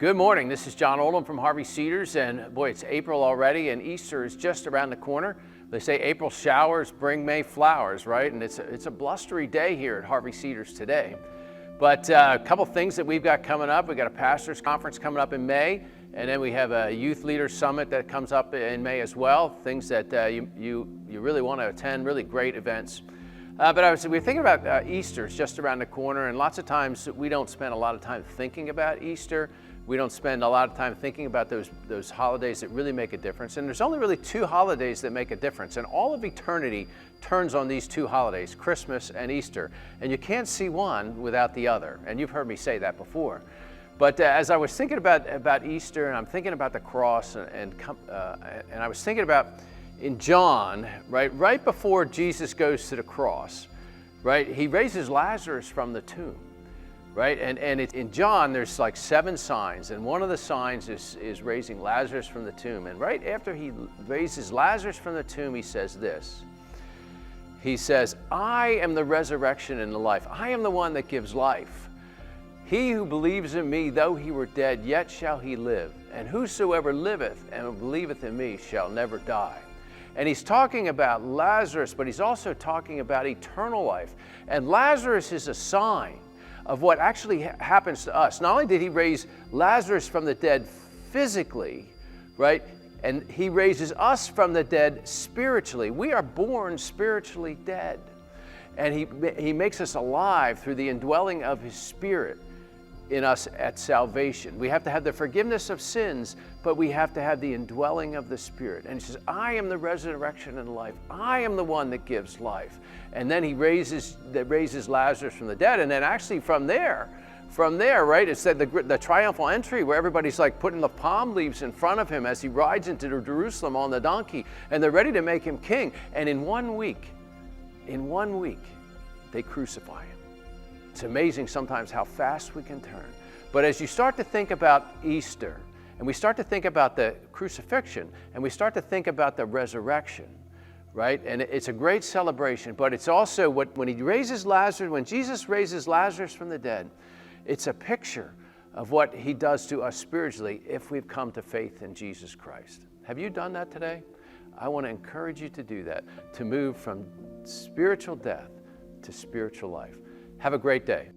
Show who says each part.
Speaker 1: Good morning. This is John Oldham from Harvey Cedars, and boy, it's April already, and Easter is just around the corner. They say April showers bring May flowers, right? And it's a blustery day here at Harvey Cedars today. But a couple things that we've got coming up. We've got a pastors conference coming up in May, and then we have a youth leaders summit that comes up in May as well. Things that you really want to attend, really great events. But we're thinking about Easter. It's just around the corner, and lots of times we don't spend a lot of time thinking about Easter. We don't spend a lot of time thinking about those holidays that really make a difference. And there's only really two holidays that make a difference. And all of eternity turns on these two holidays, Christmas and Easter. And you can't see one without the other. And you've heard me say that before. But as I was thinking about Easter, and I'm thinking about the cross, and I was thinking about in John, right before Jesus goes to the cross, right, he raises Lazarus from the tomb. Right, and in John, there's like 7 signs, and one of the signs is raising Lazarus from the tomb. And right after he raises Lazarus from the tomb, he says this. He says, "I am the resurrection and the life. I am the one that gives life. He who believes in me, though he were dead, yet shall he live. And whosoever liveth and believeth in me shall never die." And he's talking about Lazarus, but he's also talking about eternal life. And Lazarus is a sign of what actually happens to us. Not only did he raise Lazarus from the dead physically, right? And he raises us from the dead spiritually. We are born spiritually dead. And he makes us alive through the indwelling of his Spirit in us at salvation. We have to have the forgiveness of sins, but we have to have the indwelling of the Spirit. And he says, "I am the resurrection and life. I am the one that gives life." And then he raises Lazarus from the dead. And then actually from there, right, it said the triumphal entry where everybody's like putting the palm leaves in front of him as he rides into Jerusalem on the donkey, and they're ready to make him king. And in 1 week, they crucify him. It's amazing sometimes how fast we can turn. But as you start to think about Easter, and we start to think about the crucifixion, and we start to think about the resurrection, right? And it's a great celebration, but it's also when Jesus raises Lazarus from the dead, it's a picture of what he does to us spiritually if we've come to faith in Jesus Christ. Have you done that today? I want to encourage you to do that, to move from spiritual death to spiritual life. Have a great day.